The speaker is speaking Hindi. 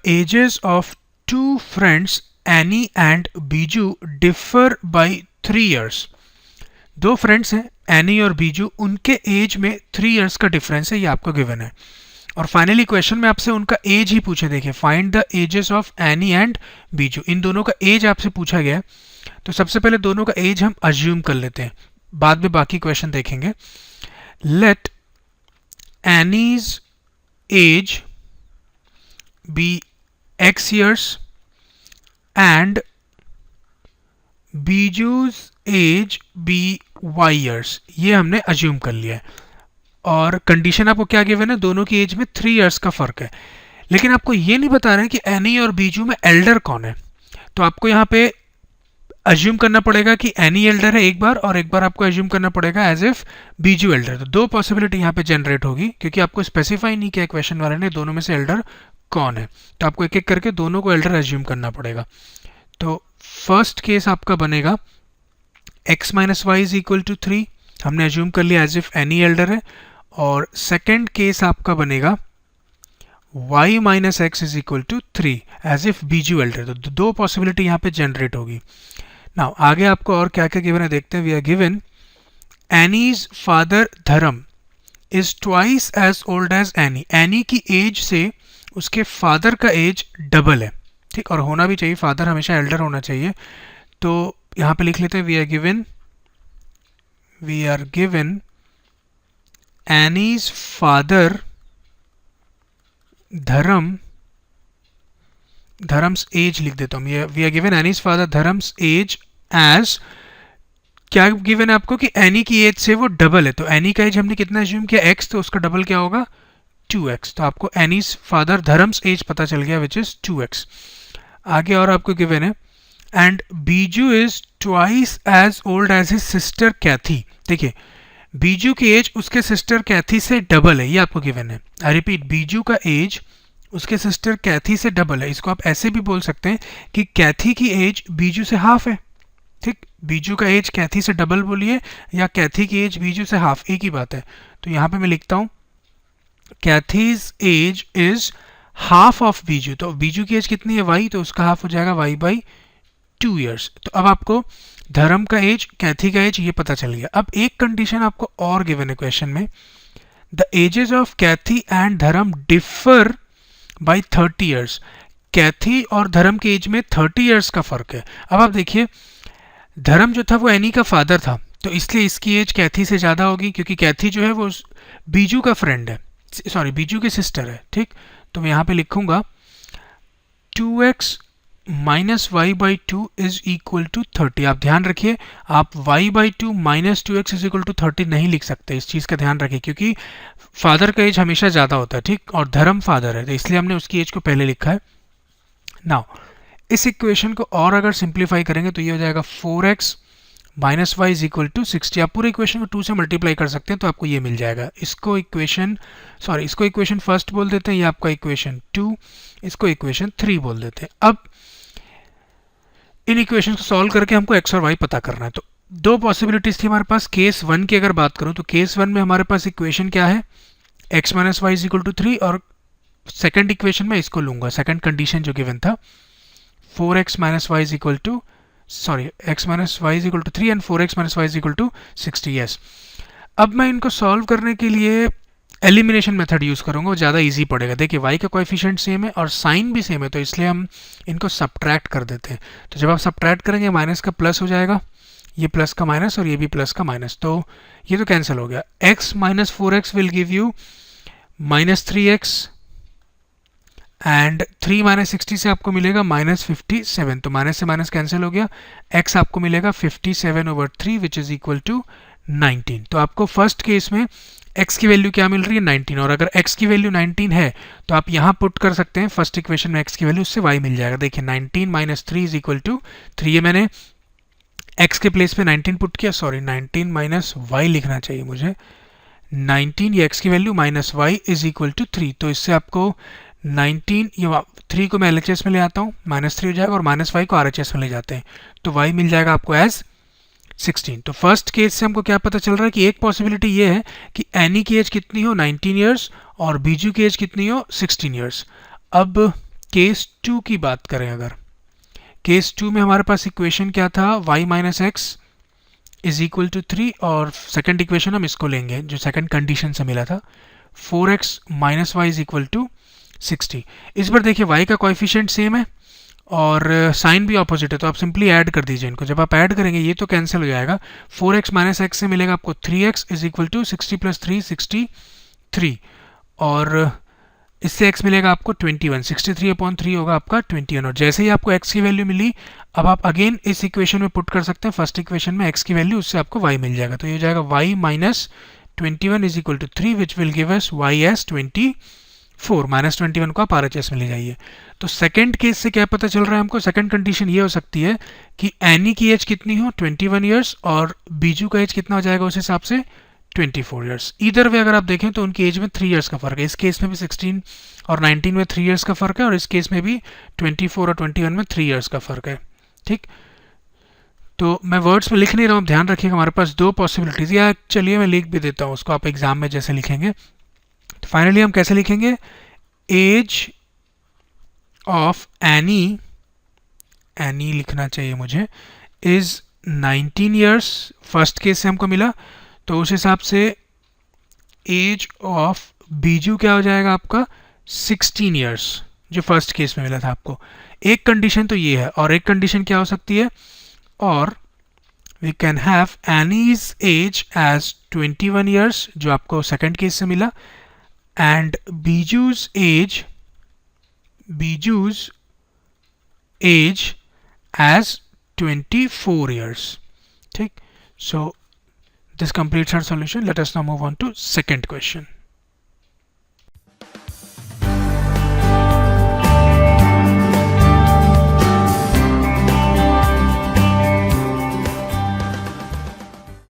Edges of two friends Annie and Biju differ by 3 years. दो फ्रेंड्स हैं एनी और बीजू, उनके एज में 3 ईयर्स का डिफरेंस है, ये आपको गिवन है। और फाइनली क्वेश्चन में आपसे उनका एज ही पूछे, देखिए find the ages of Annie and Biju, इन दोनों का एज आपसे पूछा गया है। तो सबसे पहले दोनों का एज हम अज्यूम कर लेते हैं, बाद में बाकी क्वेश्चन देखेंगे। Let Annie's age be x years and Biju's age be y years, ये हमने अज्यूम कर लिया है। और कंडीशन आपको क्या गिवन है, दोनों की एज में 3 इयर्स का फर्क है। लेकिन आपको ये नहीं बता रहे हैं कि एनी और बीजू में एल्डर कौन है। तो आपको यहाँ पे अज्यूम करना पड़ेगा कि एनी एल्डर है एक बार, और एक बार आपको अज्यूम करना पड़ेगा एज इफ बीजू एल्डर। तो दो पॉसिबिलिटी यहाँ पे जनरेट होगी, क्योंकि आपको स्पेसिफाई नहीं किया क्वेश्चन वाले ने दोनों में से एल्डर कौन है। तो आपको एक एक करके दोनों को एल्डर अज्यूम करना पड़ेगा। तो फर्स्ट केस आपका बनेगा x minus y is equal to 3, हमने अज्यूम कर लिया एज इफ एनी एल्डर है। और सेकेंड केस आपका बनेगा y minus x is equal to 3 as if Biju elder. तो दो पॉसिबिलिटी यहाँ पे जनरेट होगी। नाउ आगे आपको और क्या क्या गिवन है देखते हैं। We are given Annie's father Dharam is twice as old as Annie, Annie की एज से उसके फादर का एज डबल है, ठीक, और होना भी चाहिए, फादर हमेशा एल्डर होना चाहिए। तो यहाँ पे लिख लेते हैं we are given Annie's father Dharam's age लिख देता हूँ। We are given Annie's father Dharam's age age, क्या गिवन है आपको कि एनी की एज से वो डबल है। तो एनी का एज हमने कितना अज्यूम किया x, तो उसका डबल क्या होगा 2x। तो आपको एनीज फादर धर्म्स एज पता चल गया विच इज 2x। आगे और आपको गिवन है and Biju is twice as old as his sister Cathy. देखिए बीजू की एज उसके सिस्टर कैथी से डबल है, ये आपको गिवन है। आई रिपीट, बीजू का एज उसके सिस्टर कैथी से डबल है। इसको आप ऐसे भी बोल सकते हैं कि कैथी की एज बीजू से हाफ है, ठीक। बीजू का एज कैथी से डबल बोलिए या कैथी की एज बीजू से हाफ, एक ही बात है। तो यहाँ पे मैं लिखता हूँ Cathy's age is half of Biju. तो बीजू की एज कितनी है y, तो उसका हाफ हो जाएगा y बाई 2 ईयर्स। तो अब आपको धर्म का एज, कैथी का एज, ये पता चल गया। अब एक कंडीशन आपको और गिवन है क्वेश्चन में, the ages of Kathy and Dharam differ by 30 years. Kathy और धर्म के एज में 30 ईयर्स का फर्क है। अब आप देखिए धर्म जो था वो एनी का फादर था, तो इसलिए इसकी एज कैथी से ज़्यादा होगी, क्योंकि कैथी जो है वो बीजू का फ्रेंड है, सॉरी बीजू की सिस्टर है, ठीक। तो मैं यहाँ पे लिखूंगा 2x minus y by 2 is equal to 30। आप ध्यान रखिए, आप y by 2 minus 2x is equal to 30 नहीं लिख सकते, इस चीज़ का ध्यान रखिए, क्योंकि फादर का एज हमेशा ज़्यादा होता है, ठीक, और धर्म फादर है, तो इसलिए हमने उसकी एज को पहले लिखा है। नाउ इस इक्वेशन को और अगर सिंप्लीफाई करेंगे तो ये हो जाएगा 4x minus y is equal to 60। आप पूरे इक्वेशन को 2 से मल्टीप्लाई कर सकते हैं तो आपको ये मिल जाएगा। इसको इक्वेशन फर्स्ट बोल देते हैं, ये आपका इक्वेशन 2, इसको इक्वेशन 3 बोल देते हैं। अब इन इक्वेशन को सॉल्व करके हमको x और y पता करना है। तो दो पॉसिबिलिटीज थी हमारे पास। केस 1 की अगर बात करूं तो केस 1 में हमारे पास इक्वेशन क्या है, x minus y is equal to 3, और सेकेंड इक्वेशन में इसको लूंगा, सेकेंड कंडीशन जो गिवन था 4x minus y is equal to x minus y is equal to 3 and 4x minus y is equal to 60। Yes, अब मैं इनको सॉल्व करने के लिए एलिमिनेशन मेथड यूज़ करूंगा, वो ज़्यादा इजी पड़ेगा। देखिए y का कोएफिशिएंट सेम है और साइन भी सेम है, तो इसलिए हम इनको सब्ट्रैक्ट कर देते हैं। तो जब आप सब्ट्रैक्ट करेंगे माइनस का प्लस हो जाएगा, ये प्लस का माइनस और ये भी प्लस का माइनस, तो ये तो कैंसिल हो गया। x minus 4x will give you minus 3x and 3 minus 60 से आपको मिलेगा माइनस 57, तो माइनस से माइनस कैंसिल हो गया। x आपको मिलेगा 57/3 विच इज इक्वल टू 19। तो आपको फर्स्ट केस में x की वैल्यू क्या मिल रही है 19, और अगर x की वैल्यू 19 है तो आप यहाँ पुट कर सकते हैं फर्स्ट इक्वेशन में x की वैल्यू, उससे y मिल जाएगा। देखिए 19 माइनस 3 इज इक्वल टू 3, ये मैंने x के प्लेस पे 19 पुट किया, 19 माइनस y लिखना चाहिए मुझे, 19 ये x की value minus y is equal to 3। तो इससे आपको 19, ये 3 को मैं LHS में ले आता हूँ, माइनस 3 हो जाएगा, और माइनस y को RHS में ले जाते हैं, तो y मिल जाएगा आपको एज 16। तो फर्स्ट केस से हमको क्या पता चल रहा है कि एक पॉसिबिलिटी ये है कि एनी की एज कितनी हो 19 ईयर्स और बीजू की एज कितनी हो 16 ईयर्स। अब केस 2 की बात करें, अगर केस 2 में हमारे पास इक्वेशन क्या था, y minus x is equal to 3, और सेकेंड इक्वेशन हम इसको लेंगे जो सेकेंड कंडीशन से मिला था, 4x minus y is equal to 60। इस बार देखिए y का कोएफिशिएंट सेम है और साइन भी ऑपोजिट है, तो आप सिंपली ऐड कर दीजिए इनको। जब आप ऐड करेंगे ये तो कैंसिल हो जाएगा, 4x माइनस एक्स से मिलेगा आपको 3x is equal to 60 plus 3 63, और इससे x मिलेगा आपको 21, 63 अपॉन 3 होगा आपका 21। और जैसे ही आपको x की वैल्यू मिली, अब आप अगेन इस इक्वेशन में पुट कर सकते हैं, फर्स्ट इक्वेशन में x की वैल्यू, उससे आपको y मिल जाएगा। तो ये हो जाएगा y minus 21 is equal to 3 which will give us y as 24, minus 21 को आप RHS में ले जाइए। तो सेकंड केस से क्या पता चल रहा है हमको, सेकंड कंडीशन ये हो सकती है कि एनी की एज कितनी हो, 21 ईयर्स, और बीजू का एज कितना हो जाएगा उस हिसाब से 24 ईयर्स। इधर वे अगर आप देखें तो उनकी एज में 3 ईयर्स का फर्क है, इस केस में भी 16 और 19 में 3 ईयर्स का फर्क है, और इस केस में भी 24 और 21 में 3 ईयर्स का फर्क है। ठीक, तो मैं वर्ड्स में लिख नहीं रहा हूँ, ध्यान रखिएगा हमारे पास दो पॉसिबिलिटीज, या चलिए मैं लिख भी देता हूँ उसको, आप एग्जाम में जैसे लिखेंगे। तो फाइनली हम कैसे लिखेंगे, एज ऑफ एनी, एनी लिखना चाहिए मुझे, इज 19 ईयर्स, फर्स्ट केस से हमको मिला, तो उस हिसाब से एज ऑफ बीजू क्या हो जाएगा आपका 16 ईयर्स, जो फर्स्ट केस में मिला था आपको। एक कंडीशन तो ये है, और एक कंडीशन क्या हो सकती है, और we can have Annie's age as 21 years, जो आपको सेकंड केस से मिला, and Biju's age as 24 years. ठीक, so this completes our solution. Let us now move on to second question.